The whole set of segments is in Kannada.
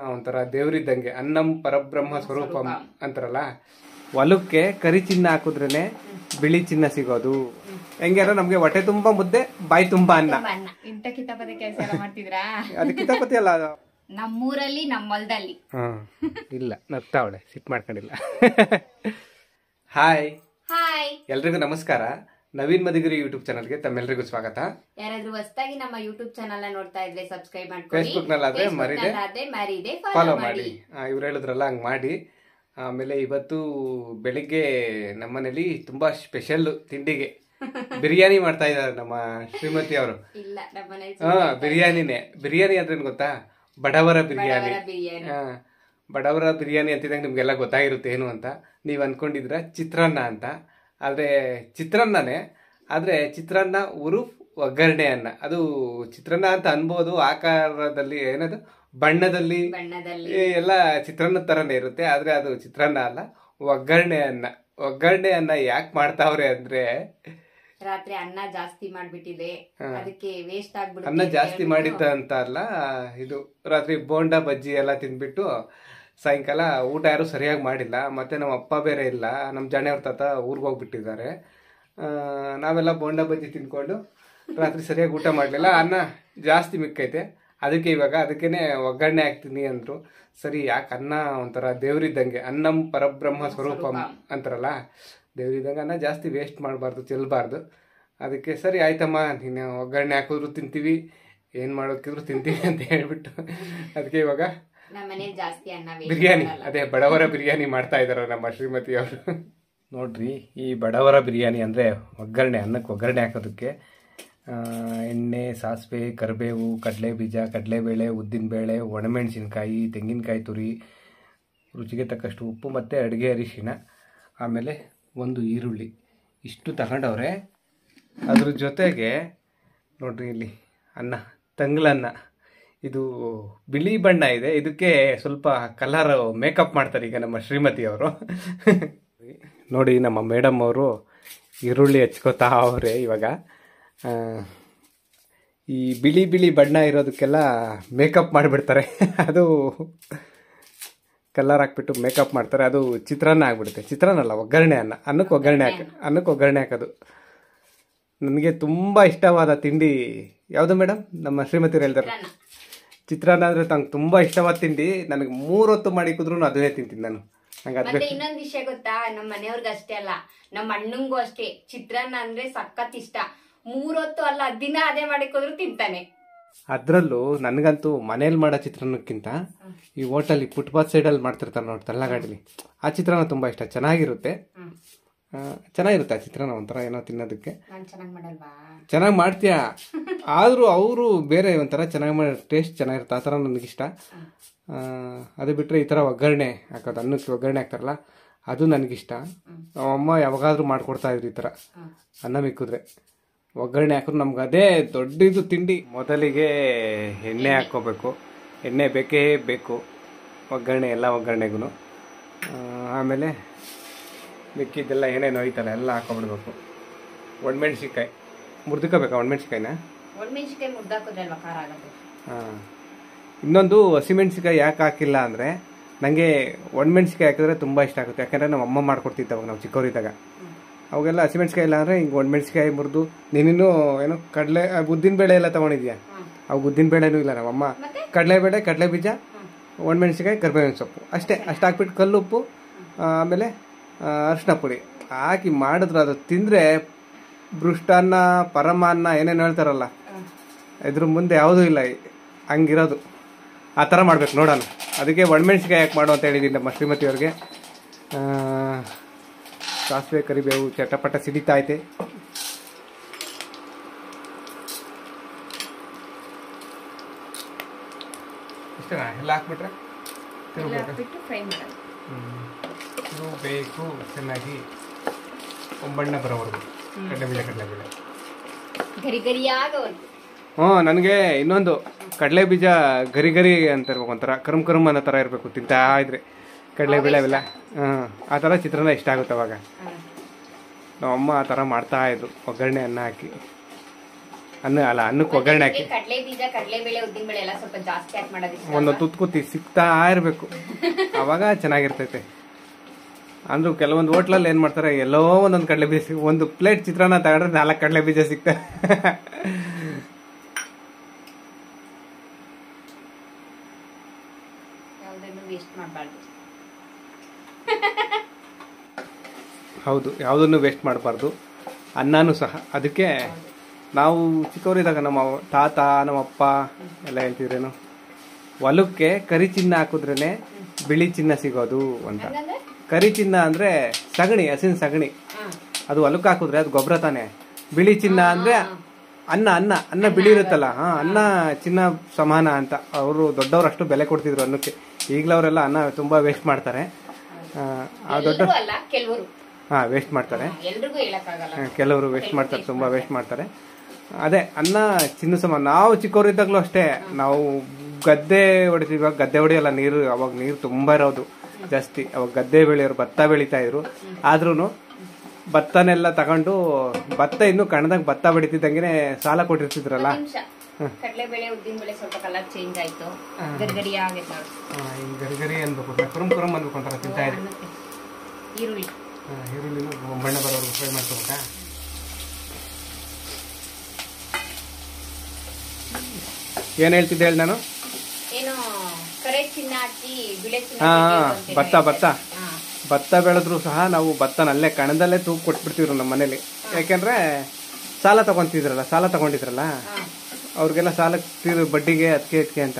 ಒಂಥರ ದೇವ್ರಿದ್ದಂಗೆ ಅನ್ನಂ ಪರಬ್ರಹ್ಮ ಸ್ವರೂಪಂ ಅಂತಾರಲ್ಲ, ಹೊಲಕ್ಕೆ ಕರಿ ಚಿನ್ನ ಹಾಕಿದ್ರೇನೆ ಬಿಳಿ ಚಿನ್ನ ಸಿಗೋದು. ಹೆಂಗಾರ ನಮ್ಗೆ ಹೊಟ್ಟೆ ತುಂಬಾ ಮುದ್ದೆ, ಬಾಯಿ ತುಂಬಾ ಅನ್ನ. ಇಂತ ಕಿತಾಪತಿ ಕೆಲಸ ಮಾಡ್ತಿದ್ರಾ? ಅದು ಕಿತಾಪತಿ ಅಲ್ಲ, ಅದು ನಮ್ಮೂರಲ್ಲಿ ನಮ್ಮ ಹೊಲದಲ್ಲಿ. ಇಲ್ಲ, ನಗ್ತಾವಳೆ, ಸಿಟ್ ಮಾಡ್ಕೊಂಡಿಲ್ಲ. ಹಾಯ್ ಹಾಯ್, ಎಲ್ರಿಗೂ ನಮಸ್ಕಾರ. ನವೀನ್ ಮದಿಗಿರಿ ಯೂಟ್ಯೂಬ್ ಚಾನಲ್ಗೆ ತಮ್ಮೆಲ್ಲರಿಗೂ ಸ್ವಾಗತ. ಯಾರಾದ್ರೂ ಹೊಸದಾಗಿ ನಮ್ಮ ಯೂಟ್ಯೂಬ್ ಚಾನಲ್ ನೋಡ್ತಾ ಇದ್ರೆ ಸಬ್ಸ್ಕ್ರೈಬ್ ಮಾಡ್ಕೊಳ್ಳಿ. ಫೇಸ್ಬುಕ್ ನಲ್ಲಾದ್ರೆ ಮರಿದೆ ಫಾಲೋ ಮಾಡಿ. ಇವ್ರು ಹೇಳಿದ್ರಲ್ಲ ಹಂಗ್ ಮಾಡಿ. ಆಮೇಲೆ ಇವತ್ತು ಬೆಳಿಗ್ಗೆ ನಮ್ಮನೇಲಿ ತುಂಬಾ ಸ್ಪೆಷಲ್ ತಿಂಡಿಗೆ ಬಿರಿಯಾನಿ ಮಾಡ್ತಾ ಇದ್ದಾರೆ ನಮ್ಮ ಶ್ರೀಮತಿ ಅವರು. ಇಲ್ಲ, ನಮ್ಮನೆ ಬಿರಿಯಾನಿನೇ. ಬಿರಿಯಾನಿ ಅಂದ್ರೆ ಗೊತ್ತಾ? ಬಡವರ ಬಿರಿಯಾನಿ. ಬಡವರ ಬಿರಿಯಾನಿ ಅಂತಿದ್ದಂಗೆ ನಿಮ್ಗೆಲ್ಲ ಗೊತ್ತಾಗಿರುತ್ತೆ ಏನು ಅಂತ. ನೀವು ಅನ್ಕೊಂಡಿದ್ರ ಚಿತ್ರಾನ್ನ ಅಂತ. ಆದ್ರೆ ಚಿತ್ರಾನ್ನನೇ, ಆದ್ರೆ ಚಿತ್ರಾನ್ನ ಉರುಫ್ ಒಗ್ಗರಣೆ ಅನ್ನ. ಅದು ಚಿತ್ರಾನ್ನ ಅಂತ ಅನ್ಬೋದು, ಆಕಾರದಲ್ಲಿ ಏನದು ಬಣ್ಣದಲ್ಲಿ ಎಲ್ಲ ಚಿತ್ರಾನ್ನ ತರನೇ ಇರುತ್ತೆ. ಆದ್ರೆ ಅದು ಚಿತ್ರಾನ್ನ ಅಲ್ಲ, ಒಗ್ಗರಣೆ ಅನ್ನ. ಒಗ್ಗರಣೆ ಅನ್ನ ಯಾಕೆ ಮಾಡ್ತಾವ್ರೆ ಅಂದ್ರೆ, ರಾತ್ರಿ ಅನ್ನ ಜಾಸ್ತಿ ಮಾಡ್ಬಿಟ್ಟಿದೆ, ಅದಕ್ಕೆ ವೇಸ್ಟ್ ಆಗ್ಬಿಡುತ್ತೆ. ಅನ್ನ ಜಾಸ್ತಿ ಮಾಡಿದ್ದ ಅಂತ ಅಲ್ಲ, ಇದು ರಾತ್ರಿ ಬೋಂಡಾ ಬಜ್ಜಿ ಎಲ್ಲ ತಿಂದ್ಬಿಟ್ಟು ಸಾಯಂಕಾಲ ಊಟ ಯಾರು ಸರಿಯಾಗಿ ಮಾಡಿಲ್ಲ. ಮತ್ತೆ ನಮ್ಮ ಅಪ್ಪ ಬೇರೆ ಇಲ್ಲ, ನಮ್ಮ ಜಾಣೆಯವ್ರ ತಾತ ಊರಿಗೆ ಹೋಗ್ಬಿಟ್ಟಿದ್ದಾರೆ. ನಾವೆಲ್ಲ ಬೋಂಡಾ ಬಜ್ಜಿ ತಿನ್ಕೊಂಡು ರಾತ್ರಿ ಸರಿಯಾಗಿ ಊಟ ಮಾಡಲಿಲ್ಲ. ಅನ್ನ ಜಾಸ್ತಿ ಮಿಕ್ಕೈತೆ, ಅದಕ್ಕೆ ಇವಾಗ ಅದಕ್ಕೇನೆ ಒಗ್ಗರಣೆ ಹಾಕ್ತೀನಿ ಅಂದ್ರು. ಸರಿ, ಯಾಕೆ ಅನ್ನ ಒಂಥರ ದೇವ್ರಿದ್ದಂಗೆ, ಅನ್ನಂ ಪರಬ್ರಹ್ಮ ಸ್ವರೂಪಂ ಅಂತಾರಲ್ಲ, ದೇವ್ರಿದ್ದಂಗೆ ಅನ್ನ ಜಾಸ್ತಿ ವೇಸ್ಟ್ ಮಾಡಬಾರ್ದು, ಚೆಲ್ಲಬಾರ್ದು. ಅದಕ್ಕೆ ಸರಿ ಆಯ್ತಮ್ಮ, ನೀನು ಒಗ್ಗರಣೆ ಹಾಕಿದ್ರು ತಿಂತೀವಿ, ಏನು ಮಾಡೋಕ್ಕಿದ್ರು ತಿಂತೀವಿ ಅಂತ ಹೇಳ್ಬಿಟ್ಟು ಅದಕ್ಕೆ ಇವಾಗ ಬಿರಿಯಾನಿ, ಅದೇ ಬಡವರ ಬಿರಿಯಾನಿ ಮಾಡ್ತಾ ಇದಾರೆ ನಮ್ಮ ಶ್ರೀಮತಿ ಅವರು. ನೋಡ್ರಿ, ಈ ಬಡವರ ಬಿರಿಯಾನಿ ಅಂದರೆ ಒಗ್ಗರಣೆ, ಅನ್ನಕ್ಕೆ ಒಗ್ಗರಣೆ ಹಾಕೋದಕ್ಕೆ ಎಣ್ಣೆ, ಸಾಸಿವೆ, ಕರಿಬೇವು, ಕಡಲೆ ಬೀಜ, ಕಡಲೆಬೇಳೆ, ಉದ್ದಿನಬೇಳೆ, ಒಣಮೆಣಸಿನ್ಕಾಯಿ, ತೆಂಗಿನಕಾಯಿ ತುರಿ, ರುಚಿಗೆ ತಕ್ಕಷ್ಟು ಉಪ್ಪು ಮತ್ತು ಅಡುಗೆ ಅರಿಶಿಣ, ಆಮೇಲೆ ಒಂದು ಈರುಳ್ಳಿ, ಇಷ್ಟು ತಗೊಂಡವ್ರೆ. ಅದ್ರ ಜೊತೆಗೆ ನೋಡ್ರಿ ಇಲ್ಲಿ ಅನ್ನ, ತಂಗ್ಳನ್ನ. ಇದು ಬಿಳಿ ಬಣ್ಣ ಇದೆ, ಇದಕ್ಕೆ ಸ್ವಲ್ಪ ಕಲರ್ ಮೇಕಪ್ ಮಾಡ್ತಾರೆ ಈಗ ನಮ್ಮ ಶ್ರೀಮತಿಯವರು. ನೋಡಿ, ನಮ್ಮ ಮೇಡಮ್ ಅವರು ಈರುಳ್ಳಿ ಹಚ್ಕೋತಾ ಅವ್ರೆ ಇವಾಗ. ಈ ಬಿಳಿ ಬಿಳಿ ಬಣ್ಣ ಇರೋದಕ್ಕೆಲ್ಲ ಮೇಕಪ್ ಮಾಡಿಬಿಡ್ತಾರೆ. ಅದು ಕಲರ್ ಹಾಕ್ಬಿಟ್ಟು ಮೇಕಪ್ ಮಾಡ್ತಾರೆ, ಅದು ಚಿತ್ರಾನ್ನ ಆಗ್ಬಿಡುತ್ತೆ. ಚಿತ್ರಾನ್ನ ಅಲ್ಲ, ಒಗ್ಗರಣೆ ಅನ್ನ. ಅನ್ನಕ್ಕೆ ಒಗ್ಗರಣೆ ಹಾಕೋದು. ನನಗೆ ತುಂಬ ಇಷ್ಟವಾದ ತಿಂಡಿ ಯಾವುದು ಮೇಡಮ್? ನಮ್ಮ ಶ್ರೀಮತಿಯವ್ರು ಹೇಳ್ತಾರೆ ಚಿತ್ರಾನ್ನ ಅಂದರೆ ನಂಗೆ ತುಂಬ ಇಷ್ಟವಾದ ತಿಂಡಿ. ನನಗೆ 3 ಹೊತ್ತು ಮಾಡಿ ಕುದ್ರೂ ಅದನ್ನೇ ತಿಂತೀನಿ ನಾನು. ಮತ್ತೆ ಇನ್ನೊಂದು ವಿಷಯ ಗೊತ್ತಾ, ನಮ್ಮ ಮನೆಯವ್ರಿಗೆ ಅಷ್ಟೇ ಅಲ್ಲ, ನಮ್ಮ ಅಣ್ಣಂಗೂ ಅಷ್ಟೇ ಚಿತ್ರಾನ್ನ ಅಂದ್ರೆ ಸಖತ್ ಇಷ್ಟ. 3 ಹೊತ್ತು ಅಲ್ಲ, ದಿನ ಅದೇ ಮಾಡಿಕೋದ್ರು ತಿಂತಾನೆ. ಅದ್ರಲ್ಲೂ ನನಗಂತೂ ಮನೇಲಿ ಮಾಡೋ ಚಿತ್ರಾನ್ನಕ್ಕಿಂತ ಈ ಹೋಟೆಲ್ ಫುಟ್ಪಾತ್ ಸೈಡಲ್ಲಿ ಮಾಡ್ತಿರ್ತಾರೆ ನೋಡಿ, ತಳ್ಳಗಾಡಲಿ, ಆ ಚಿತ್ರಾನ್ನ ತುಂಬ ಇಷ್ಟ. ಚೆನ್ನಾಗಿರುತ್ತೆ ಆ ಚಿತ್ರಾನ್ನ. ಒಂಥರ ಏನೋ ತಿನ್ನೋದಕ್ಕೆ ಚೆನ್ನಾಗಿ ಮಾಡ್ತೀಯ, ಆದರೂ ಅವರು ಬೇರೆ ಒಂಥರ ಚೆನ್ನಾಗಿ ಮಾಡೋ ಟೇಸ್ಟ್ ಚೆನ್ನಾಗಿರುತ್ತೆ. ಆ ಥರ ನನಗಿಷ್ಟ. ಅದು ಬಿಟ್ಟರೆ ಈ ಥರ ಒಗ್ಗರಣೆ ಹಾಕೋದು, ಅನ್ನಕ್ಕೆ ಒಗ್ಗರಣೆ ಹಾಕ್ತಾರಲ್ಲ, ಅದು ನನಗಿಷ್ಟ. ನಮ್ಮಮ್ಮ ಯಾವಾಗಾದ್ರೂ ಮಾಡಿಕೊಡ್ತಾ ಇದ್ರು ಈ ಥರ. ಅನ್ನ ಮಿಕ್ಕಿದ್ರೆ ಒಗ್ಗರಣೆ ಹಾಕಿದ್ರು ನಮ್ಗೆ ಅದೇ ದೊಡ್ಡದು ತಿಂಡಿ. ಮೊದಲಿಗೆ ಎಣ್ಣೆ ಹಾಕ್ಕೋಬೇಕು, ಎಣ್ಣೆ ಬೇಕೇ ಬೇಕು ಒಗ್ಗರಣೆ, ಎಲ್ಲ ಒಗ್ಗರಣೆಗೂ. ಆಮೇಲೆ ಮಿಕ್ಕಿದ್ದೆಲ್ಲ ಏನೇನು ಹೋಯ್ತಲ್ಲ ಎಲ್ಲ ಹಾಕೊಂಡ್ಬಿಡ್ಬೇಕು. ಒಣಮೆಣ್ಸಿನ್ಕಾಯಿ ಮುರ್ದಿಕೋಬೇಕಾ? ಒಣಮೆಣ್ಸಿನ್ಕಾಯಿನ ಮುರ್ದಾಕೋದ್ರಲ್ವಾ ಖಾರ ಆಗೋದು. ಇನ್ನೊಂದು ಹಸಿಮೆಣ್ಸಿನ್ಕಾಯಿ ಯಾಕೆ ಹಾಕಿಲ್ಲ ಅಂದರೆ, ನನಗೆ ಒಣಮೆಣ್ಸಿನ್ಕಾಯಿ ಹಾಕಿದ್ರೆ ತುಂಬ ಇಷ್ಟ ಆಗುತ್ತೆ. ಯಾಕಂದರೆ ನಮ್ಮ ಅಮ್ಮ ಮಾಡ್ಕೊಡ್ತಿತ್ತು ಅವಾಗ ನಾವು ಚಿಕ್ಕವರಿದ್ದಾಗ. ಅವಾಗೆಲ್ಲ ಹಸಿಮೆಣ್ಸಿನ್ಕಾಯಿ ಇಲ್ಲ ಅಂದರೆ ಹಿಂಗೆ ಒಣಮೆಣ್ಸಿನ್ಕಾಯಿ ಮುರಿದು, ನೀನಿನ್ನೂ ಏನು ಕಡಲೆ ಉದ್ದಿನಬೇಳೆ ಎಲ್ಲ ತೊಗೊಂಡಿದ್ಯಾ? ಅವು ಉದ್ದಿನಬೇಳೆನೂ ಇಲ್ಲ. ನಮ್ಮಮ್ಮ ಕಡಲೆಬೇಳೆ, ಕಡಲೆ ಬೀಜ, ಒಣಮೆಣ್ಸಿನ್ಕಾಯಿ, ಕರಿಬೇವಿನ ಸೊಪ್ಪು ಅಷ್ಟೇ. ಅಷ್ಟು ಹಾಕ್ಬಿಟ್ಟು ಕಲ್ಲುಪ್ಪು, ಆಮೇಲೆ ಅರಿಶಿನ ಪುಡಿ ಹಾಕಿ ಮಾಡಿದ್ರು ಅದು ತಿಂದರೆ ಬೃಷ್ಟಾನ್ನ, ಪರಮಾನ್ನ ಏನೇನು ಹೇಳ್ತಾರಲ್ಲ, ಇದ್ರ ಮುಂದೆ ಯಾವುದೂ ಇಲ್ಲ, ಹಂಗಿರೋದು. ಆ ಥರ ಮಾಡ್ಬೇಕು ನೋಡೋಣ. ಅದಕ್ಕೆ ಒಣಮೆಣ್ಸಿನ್ಕಾಯಿ ಯಾಕೆ ಮಾಡು ಅಂತ ಹೇಳಿದ್ದೀನಿ ನಮ್ಮ ಶ್ರೀಮತಿಯವ್ರಿಗೆ. ಸಾಸಿವೆ, ಕರಿಬೇವು ಚಟಪಟ ಸಿಡಿತಾ ಐತೆ. ಇಷ್ಟನಾ? ಎಲ್ಲ ಹಾಕ್ಬಿಟ್ರೆ ಇದು ಬೇಕು ಚೆನ್ನಾಗಿ ಒಂಬಣ್ಣ ಬರೋವರೆಗೂ ಕಡಲೆಬೇಳೆ. ನನಗೆ ಇನ್ನೊಂದು ಕಡಲೆ ಬೀಜ ಗರಿ ಗರಿ ಅಂತ ಇರ್ಬೇಕು, ಒಂಥರ ಕರ್ಮ್ ಅನ್ನೋ ಥರ ಇರಬೇಕು, ತಿಂತಾ ಇದ್ರೆ ಕಡಲೆಬೇಳೆ ಅವೆಲ್ಲ. ಆ ಥರ ಚಿತ್ರಾನ್ನ ಇಷ್ಟ ಆಗುತ್ತೆ. ಅವಾಗ ನಮ್ಮಮ್ಮ ಆ ಥರ ಮಾಡ್ತಾ ಇದ್ರು, ಒಗ್ಗರಣೆ ಅನ್ನ ಹಾಕಿ. ಅನ್ನಕ್ಕೆ ಒಗ್ಗರಣೆ ಹಾಕಿ ಕಡಲೆ ಬೀಜ, ಕಡಲೆಬೇಳೆ, ಉದ್ದಿನ ಬೇಳೆ ಎಲ್ಲ ಸ್ವಲ್ಪ ಜಾಸ್ತಿ ಹಾಕಿ ಮಾಡೋದು. ಒಂದು ತುತ್ಕುತ್ತಿ ಸಿಗ್ತಾ ಇರ್ಬೇಕು, ಅವಾಗ ಚೆನ್ನಾಗಿರ್ತೈತೆ. ಅಂದ್ರೂ ಕೆಲವೊಂದು ಹೋಟ್ಲಲ್ಲಿ ಏನ್ ಮಾಡ್ತಾರೆ, ಎಲ್ಲೋ ಒಂದೊಂದು ಕಡಲೆ ಬೀಜ, ಒಂದು ಪ್ಲೇಟ್ ಚಿತ್ರಾನ್ನ ತಗೊಂಡ್ರೆ 4 ಕಡಲೆ ಬೀಜ ಸಿಗ್ತವೆ. ಹೌದು, ಯಾವುದನ್ನು ವೇಸ್ಟ್ ಮಾಡಬಾರ್ದು. ಅನ್ನನೂ ಸಹ. ಅದಕ್ಕೆ ನಾವು ಚಿಕ್ಕವರಿದ್ದಾಗ ನಮ್ಮ ತಾತ, ನಮ್ಮಪ್ಪ ಎಲ್ಲ ಹೇಳ್ತಿದ್ರೇನು, ಹೊಲಕ್ಕೆ ಕರಿ ಚಿನ್ನ ಹಾಕಿದ್ರೇನೆ ಬಿಳಿ ಚಿನ್ನ ಸಿಗೋದು ಅಂತ. ಕರಿ ಚಿನ್ನ ಅಂದ್ರೆ ಸಗಣಿ, ಹಸಿನ ಸಗಣಿ. ಅದು ಹೊಲಕ್ಕೆ ಹಾಕಿದ್ರೆ ಅದು ಗೊಬ್ಬರ ತಾನೆ. ಬಿಳಿ ಚಿನ್ನ ಅಂದ್ರೆ ಅನ್ನ ಅನ್ನ ಅನ್ನ ಬಿಳಿ ಇರುತ್ತಲ್ಲ, ಅನ್ನ ಚಿನ್ನ ಸಮಾನ ಅಂತ. ಅವರು ದೊಡ್ಡವರು ಅಷ್ಟು ಬೆಲೆ ಕೊಡ್ತಿದ್ರು ಅನ್ನಕ್ಕೆ. ಈಗಲವರೆಲ್ಲ ಅನ್ನ ತುಂಬಾ ವೇಸ್ಟ್ ಮಾಡ್ತಾರೆ. ದೊಡ್ಡ ವೇಸ್ಟ್ ಮಾಡ್ತಾರೆ, ಕೆಲವರು ವೇಸ್ಟ್ ಮಾಡ್ತಾರೆ, ತುಂಬಾ ವೇಸ್ಟ್ ಮಾಡ್ತಾರೆ. ಅದೇ ಅನ್ನ ಚಿನ್ನ ಸಮಾನ. ನಾವು ಚಿಕ್ಕವರಿದ್ದಾಗಲೂ ಅಷ್ಟೇ, ನಾವು ಗದ್ದೆ ಹೊಡಿತೀವಿ. ಗದ್ದೆ ಹೊಡಿಯಲ್ಲ, ನೀರು ಅವಾಗ ನೀರು ತುಂಬಾ ಇರೋದು ಜಾಸ್ತಿ. ಅವಾಗ ಗದ್ದೆ ಬೆಳೆಯೋರು ಭತ್ತ ಬೆಳೀತಾ ಇದ್ರು. ಆದ್ರೂ ಭತ್ತನೆಲ್ಲ ತಗೊಂಡು, ಭತ್ತ ಇನ್ನು ಕಣದಾಗ ಭತ್ತ ಬೆಳಿತಿದ್ದಂಗೆ ಸಾಲ ಕೊಟ್ಟಿರ್ತಿದ್ರಲ್ಲ. ಕಡಲೆಬೇಳೆ, ಉದ್ದಿನ ಬೇಳೆ ಸ್ವಲ್ಪ ಕಲರ್ ಚೇಂಜ್ ಆಯ್ತು, ಗರಿಗರಿ ಆಗೈತೆ. ಗರಿಗರಿ ಅನ್ಬೇಕು, ಕುರುಮ್ ಕುರುಮ್ ಅನ್ಬೇಕು ಅಂತಾರ ತಿಂತಾ ಇದೆ. ಈರುಳ್ಳಿನ ಬಣ್ಣ ಬರೋರ್ಗು ಫ್ರೈ ಮಾಡ್ಕೋಬೇಕಾ? ಏನ್ ಹೇಳ್ತಿದ್ದೆ ಹೇಳಿ ನಾನು? ಏನು ಕರೆ ಚಿನ್ನ ಹಾಕಿ ಬಿಳೆ ಚಿನ್ನ. ಭತ್ತ ಬೆಳೆದ್ರು ಸಹ ನಾವು ಭತ್ತನಲ್ಲೇ ಕಣದಲ್ಲೇ ತೂಗ್ ಕೊಟ್ಬಿಡ್ತಿದ್ರು ನಮ್ಮ ಮನೇಲಿ. ಯಾಕೆಂದ್ರೆ ಸಾಲ ತಗೊಂಡಿದ್ರಲ್ಲ, ಅವ್ರಿಗೆಲ್ಲ ಸಾಲ ಬಡ್ಡಿಗೆ ಅದಕ್ಕೆ ಅಂತ.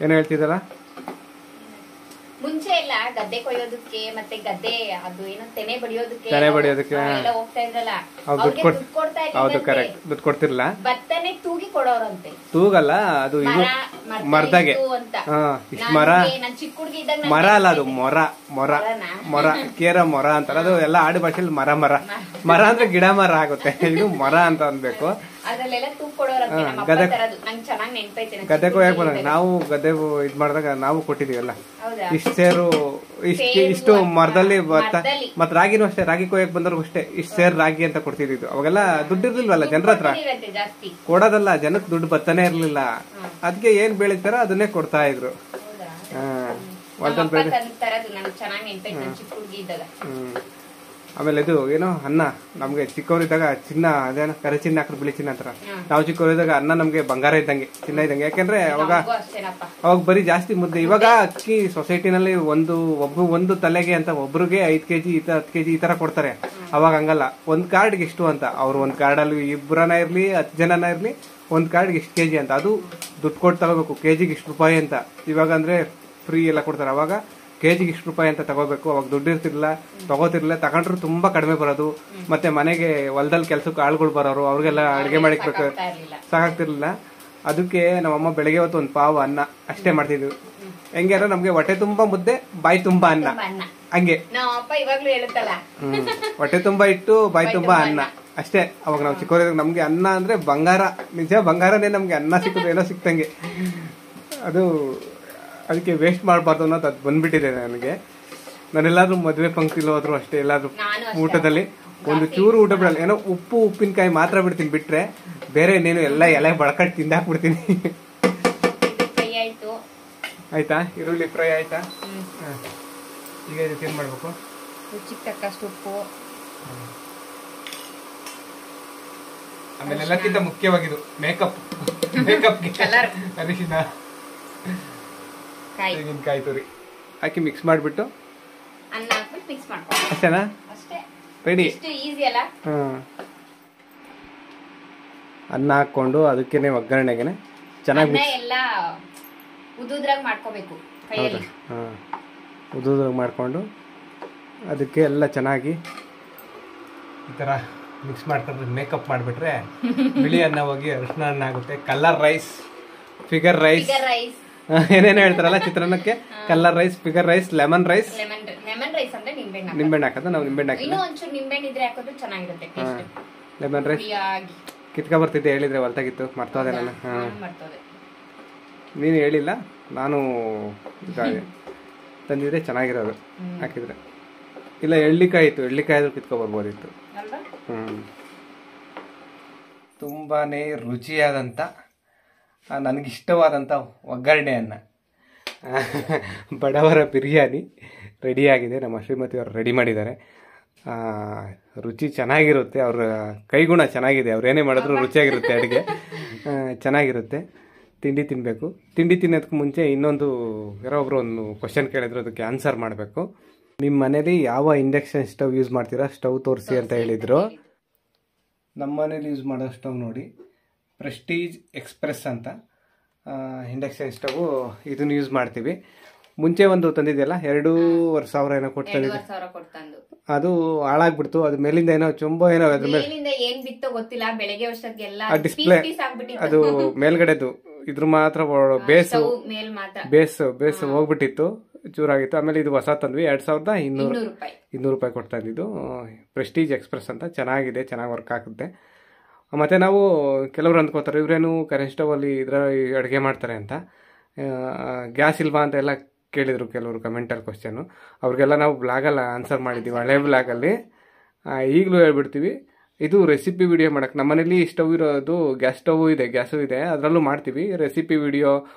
ಏನು ಹೇಳ್ತಿದ್ದಲ್ಲ? ಮುಂಚೆ ಎಲ್ಲ ಗದ್ದೆ ಕೊಯ್ಯೋದಕ್ಕೆ ಮತ್ತೆ ಗದ್ದೆ ಅದು ಏನೋ ತೆನೆ ಬಡಿಯೋದಕ್ಕೆ ಹೋಗ್ತಾ ಇದ್ರಲ್ಲ, ಹೌದು ಕರೆಕ್ಟ್, ದುಡ್ಡು ಕೊಡ್ತಿರ್ಲಿಲ್ಲ. ಭತ್ತನೆ ತೂಗಿ ಕೊಡೋರಂತೆ. ತೂಗಲ್ಲ, ಅದು ಇದು ಮರದಾಗೆ. ಇಷ್ಟು ಮರ ಅಲ್ಲ, ಅದು ಮೊರ ಕೇರ ಮೊರ ಅಂತಾರ. ಅದು ಎಲ್ಲ ಆಡು ಭಾಷೆಯಲ್ಲಿ ಮರ ಅಂದ್ರೆ ಗಿಡ ಮರ ಆಗುತ್ತೆ. ಇದು ಮೊರ ಅಂತ ಅನ್ಬೇಕು. ಗದ್ದೆ ಕೊಯ್ಯಕ್ ಬಂದಾಗ ನಾವು ಗದ್ದೆ ಇದ್ ಮಾಡಿದಾಗ ನಾವು ಕೊಟ್ಟಿದೀವಲ್ಲ, ಇಷ್ಟು ಸೇರು ಇಷ್ಟು ಮರದಲ್ಲಿ ಭತ್ತ. ಮತ್ ರಾಗಿನೂ ಅಷ್ಟೇ, ರಾಗಿ ಕೊಯ್ಯಕ್ ಬಂದವ್ರಿಗೂ ಅಷ್ಟೇ ಇಷ್ಟು ಸೇರ್ ರಾಗಿ ಅಂತ ಕೊಡ್ತಿದ್ವಿ. ಅವಾಗೆಲ್ಲ ದುಡ್ಡು ಇರ್ಲಿಲ್ವಲ್ಲ ಜನರ ಹತ್ರ, ಕೊಡೋದಲ್ಲ ಜನಕ್ಕೆ ದುಡ್ಡು ಭತ್ತನೇ ಇರ್ಲಿಲ್ಲ. ಅದಕ್ಕೆ ಏನ್ ಬೆಳಿತಾರ ಅದನ್ನೇ ಕೊಡ್ತಾ ಇದ್ರು. ಆಮೇಲೆ ಇದು ಏನೋ ಅನ್ನ ನಮ್ಗೆ ಚಿಕ್ಕವರಿದ್ದಾಗ ಚಿನ್ನ, ಅದೇನೋ ಕರೆ ಚಿನ್ನ ಹಾಕಿದ್ರೆ ಬಿಳಿ ಚಿನ್ನ ಅಂತಾರ. ನಾವು ಚಿಕ್ಕವರಿದ್ದಾಗ ಅನ್ನ ನಮ್ಗೆ ಬಂಗಾರ ಇದ್ದಂಗೆ, ಚಿನ್ನ ಇದ್ದಂಗೆ. ಯಾಕಂದ್ರೆ ಅವಾಗ ಬರೀ ಜಾಸ್ತಿ ಮುದ್ದೆ. ಇವಾಗ ಅಕ್ಕಿ ಸೊಸೈಟಿನಲ್ಲಿ ಒಂದು ತಲೆಗೆ ಅಂತ ಒಬ್ರಿಗೆ 5 kg 10 kg ಈ ತರ ಕೊಡ್ತಾರೆ. ಅವಾಗ ಹಂಗಲ್ಲ, ಒಂದ್ ಕಾರ್ಡ್ಗೆ ಇಷ್ಟು ಅಂತ. ಅವ್ರು ಒಂದ್ ಕಾರ್ಡಲ್ಲಿ 2 ಇರ್ಲಿ 10 ಜನನ ಇರ್ಲಿ, ಒಂದ್ ಕಾರ್ಡ್ಗೆ ಇಷ್ಟು ಕೆಜಿ ಅಂತ. ಅದು ದುಡ್ಡು ಕೊಟ್ಟು ತಗೋಬೇಕು, ಕೆಜಿಗೆ ಇಷ್ಟು ರೂಪಾಯಿ ಅಂತ. ಇವಾಗ ಅಂದ್ರೆ ಫ್ರೀ ಎಲ್ಲ ಕೊಡ್ತಾರೆ. ಅವಾಗ ಕೆಜಿಗೆ ಇಷ್ಟು ರೂಪಾಯಿ ಅಂತ ತಗೋಬೇಕು. ಅವಾಗ ದುಡ್ಡು ಇರ್ತಿರ್ಲಿಲ್ಲ, ತಗೋತಿರ್ಲಿಲ್ಲ. ತಗೊಂಡ್ರು ತುಂಬಾ ಕಡಿಮೆ ಬರೋದು. ಮತ್ತೆ ಮನೆಗೆ ಹೊಲದಲ್ಲಿ ಕೆಲ್ಸಕ್ಕೆ ಆಳುಗಳು ಬರೋರು, ಅವ್ರಿಗೆಲ್ಲ ಅಡಿಗೆ ಮಾಡಿಕ್ಬೇಕು, ಸಾಕಾಗ್ತಿರ್ಲಿಲ್ಲ. ಅದಕ್ಕೆ ನಮ್ಮಮ್ಮ ಬೆಳಗ್ಗೆ ಹೊತ್ತು ಒಂದು ಪಾವು ಅನ್ನ ಅಷ್ಟೇ ಮಾಡ್ತಿದ್ವಿ. ಹೆಂಗೆ ಅಂದ್ರೆ ನಮ್ಗೆ ಹೊಟ್ಟೆ ತುಂಬಾ ಮುದ್ದೆ, ಬಾಯಿ ತುಂಬಾ ಅನ್ನ, ಹಂಗೆ. ಹೊಟ್ಟೆ ತುಂಬಾ ಇಟ್ಟು ಬಾಯಿ ತುಂಬಾ ಅನ್ನ ಅಷ್ಟೇ. ಅವಾಗ ನಾವು ಚಿಕ್ಕವರಿದ್ದಾಗ ನಮ್ಗೆ ಅನ್ನ ಅಂದ್ರೆ ಬಂಗಾರ, ನಿಜ ಬಂಗಾರನೇ. ನಮ್ಗೆ ಅನ್ನ ಸಿಕ್ಕುದು ಏನೋ ಸಿಕ್ತಂಗೆ. ಅದು ಅದಕ್ಕೆ ವೇಸ್ಟ್ ಮಾಡಬಾರ್ದು ಅನ್ನೋದು ಅದು ಬಂದ್ಬಿಟ್ಟಿದೆ ನನಗೆ. ನಾನೆಲ್ಲಾದ್ರೂ ಮದುವೆ ಪಂಕ್ತಿಲಿ ಹೋದ್ರು ಅಷ್ಟೇ, ಎಲ್ಲಾದ್ರೂ ಊಟದಲ್ಲಿ ಒಂದು ಚೂರು ಊಟ ಬಿಡಲ್ಲ. ಏನೋ ಉಪ್ಪು ಉಪ್ಪಿನಕಾಯಿ ಮಾತ್ರ ಬಿಡ್ತೀನಿ, ಬಿಟ್ರೆ ಬೇರೆ ಇನ್ನೇನು ಎಲ್ಲ ಎಲೆ ಬಳಕಟ್ಟು ತಿಂದಾಕ್ಬಿಡ್ತೀನಿ. ಆಯ್ತಾ? ಈರುಳ್ಳಿ ಫ್ರೈ ಆಯ್ತಾ? ಈಗ ಇದಕ್ಕೆ ಏನ್ ಮಾಡ್ಬೇಕು? ರುಚಿಗೆ ತಕ್ಕಷ್ಟು ಉಪ್ಪು, ಆಮೇಲೆ ಎಲ್ಲಕ್ಕಿಂತ ಮುಖ್ಯವಾಗಿದ್ದು ಮೇಕಪ್ ಅರಿಶಿನ, ಕಾಯಿ ತುರಿ ಹಾಕಿ ಮಿಕ್ಸ್ ಮಾಡಿಬಿಟ್ಟು ಅನ್ನ ಹಾಕ್ಬಿಟ್ಟು ಮಿಕ್ಸ್ ಮಾಡ್ಕೊಂಡು ಅಷ್ಟೇನಾ? ಅಷ್ಟೇ, ರೆಡಿ. ಈಸಿ ಅಲ್ಲ? ಅನ್ನ ಹಾಕೊಂಡು ಅದಕ್ಕೇನೆ ಒಗ್ಗರಣೆಗೆನೆ ಚೆನ್ನಾಗಿ ಎಲ್ಲ ಉದುದ್ರಾಗ ಮಾಡ್ಕೋಬೇಕು ಕೈಯಲ್ಲಿ. ಉದುದ್ರಾಗ ಮಾಡ್ಕೊಂಡು ಅದಕ್ಕೆ ಎಲ್ಲ ಚೆನ್ನಾಗಿ ಈ ತರ ಮಿಕ್ಸ್ ಮಾಡ್ಕೊಂಡ್ರೆ ಮೇಕಪ್ ಮಾಡಿಬಿಟ್ರೆ ಬಿಳಿ ಅನ್ನ ಹೋಗಿ ಅರಿಶಿನ ಅನ್ನ ಆಗುತ್ತೆ. ಕಲರ್ ರೈಸ್, ಫಿಗರ್ ರೈಸ್, ಏನೇನು ಹೇಳ್ತಾರಲ್ಲ ಚಿತ್ರಾನ್ನಕ್ಕೆ. Colour rice, figure rice, lemon rice. Lemon rice ಅಂದ್ರೆ ನಿಂಬೆಹಣ್ಣು ಹಾಕೋದು. ನಾವು ನಿಂಬೆಹಣ್ಣು ಹಾಕಿ, ಇನ್ನೂ ಒಂಚೂರು ನಿಂಬೆಹಣ್ಣು ಇದ್ರೆ ಹಾಕೋದು ಚೆನ್ನಾಗಿರುತ್ತೆ ಟೇಸ್ಟ್. ಲೆಮನ್ ರೈಸ್ ಕಿತ್ಕ ಬರ್ತಿದ್ದೆ, ಹೇಳಿದ್ರೆ ಹೊಲ್ತಾಗಿತ್ತು, ಮರ್ತೋದೆ ನಾನು. ನೀನು ಹೇಳಿಲ್ಲ, ನಾನು ತಂದಿದ್ರೆ ಚೆನ್ನಾಗಿರೋದು ಹಾಕಿದ್ರೆ. ಇಲ್ಲ ಎಳ್ಳಿಕಾಯಿ ಇತ್ತು, ಎಳ್ಳಿಕಾಯಿ ಆದ್ರೂ ಕಿತ್ಕೊ ಬರ್ಬೋದಿತ್ತು. ತುಂಬಾ ರುಚಿಯಾದಂಥ ನನಗಿಷ್ಟವಾದಂಥ ಒಗ್ಗರಣೆಯನ್ನು ಬಡವರ ಬಿರಿಯಾನಿ ರೆಡಿಯಾಗಿದೆ. ನಮ್ಮ ಶ್ರೀಮತಿಯವರು ರೆಡಿ ಮಾಡಿದ್ದಾರೆ. ರುಚಿ ಚೆನ್ನಾಗಿರುತ್ತೆ, ಅವ್ರ ಕೈಗುಣ ಚೆನ್ನಾಗಿದೆ. ಅವ್ರು ಏನೇ ಮಾಡಿದ್ರು ರುಚಿಯಾಗಿರುತ್ತೆ, ಅಡುಗೆ ಚೆನ್ನಾಗಿರುತ್ತೆ. ತಿಂಡಿ ತಿನ್ನಬೇಕು. ತಿಂಡಿ ತಿನ್ನೋದಕ್ಕೆ ಮುಂಚೆ ಇನ್ನೊಂದು ಯಾರೋ ಒಬ್ಬರು ಒಂದು ಕ್ವಶನ್ ಕೇಳಿದ್ರು, ಅದಕ್ಕೆ ಆನ್ಸರ್ ಮಾಡಬೇಕು. ನಿಮ್ಮ ಮನೇಲಿ ಯಾವ ಇಂಡಕ್ಷನ್ ಸ್ಟವ್ ಯೂಸ್ ಮಾಡ್ತೀರಾ, ಸ್ಟವ್ ತೋರಿಸಿ ಅಂತ ಹೇಳಿದರು. ನಮ್ಮ ಮನೇಲಿ ಯೂಸ್ ಮಾಡೋ ಸ್ಟವ್ ನೋಡಿ, ಪ್ರೆಸ್ಟೀಜ್ ಎಕ್ಸ್ಪ್ರೆಸ್ ಅಂತ ಇಂಡಕ್ಷನ್ ಸ್ಟವ್. ಇದನ್ನು ಯೂಸ್ ಮಾಡ್ತೀವಿ. ಮುಂಚೆ ಒಂದು ತಂದಿದೆಯಲ್ಲ, 2,500 ಏನೋ ಕೊಟ್ಟು ತಂದಿದ್ದೆ, ಅದು ಹಾಳಾಗ್ಬಿಡ್ತು. ಅದು ಮೇಲಿಂದ ಏನೋ ಚೊಂಬೋ ಏನೋ ಅದ್ರ ಮೇಲೆ ಏನ್ ಬಿತ್ತೋ ಗೊತ್ತಿಲ್ಲ, ಬೆಳಗ್ಗೆ ವರ್ಷಕ್ಕೆಲ್ಲ ಡಿಸ್ಪ್ಲೇ ಅದು ಮೇಲ್ಗಡೆದು ಇದ್ರ ಮಾತ್ರ ಬೇಸ್ ಹೋಗ್ಬಿಟ್ಟಿತ್ತು, ಚೂರಾಗಿತ್ತು. ಆಮೇಲೆ ಇದು ಹೊಸ ತಂದ್ವಿ, 2,200 ರೂಪಾಯಿ ಕೊಡ್ತಾ ಇದ್ದಿದ್ದು. ಪ್ರೆಸ್ಟೀಜ್ ಎಕ್ಸ್ಪ್ರೆಸ್ ಅಂತ ಚೆನ್ನಾಗಿದೆ, ಚೆನ್ನಾಗಿ ವರ್ಕ್ ಆಗುತ್ತೆ. ಮತ್ತು ನಾವು ಕೆಲವ್ರು ಅಂದ್ಕೋತಾರೆ ಇವರೇನು ಕರೆಂಟ್ ಸ್ಟವಲ್ಲಿ ಅಡುಗೆ ಮಾಡ್ತಾರೆ ಅಂತ, ಗ್ಯಾಸ್ ಇಲ್ವಾ ಅಂತ ಎಲ್ಲ ಕೇಳಿದರು ಕೆಲವರು ಕಮೆಂಟಲ್ಲಿ ಕ್ವಶನ್ನು. ಅವ್ರಿಗೆಲ್ಲ ನಾವು ಬ್ಲಾಗಲ್ಲಿ ಆನ್ಸರ್ ಮಾಡಿದ್ದೀವಿ, ಹಳೆ ಬ್ಲಾಗಲ್ಲಿ. ಈಗಲೂ ಹೇಳ್ಬಿಡ್ತೀವಿ, ಇದು ರೆಸಿಪಿ ವಿಡಿಯೋ ಮಾಡೋಕ್ಕೆ ನಮ್ಮನೇಲಿ ಸ್ಟವ್ ಇರೋದು, ಗ್ಯಾಸ್ ಸ್ಟವ್ ಇದೆ, ಗ್ಯಾಸು ಇದೆ, ಅದರಲ್ಲೂ ಮಾಡ್ತೀವಿ. ರೆಸಿಪಿ ವಿಡಿಯೋ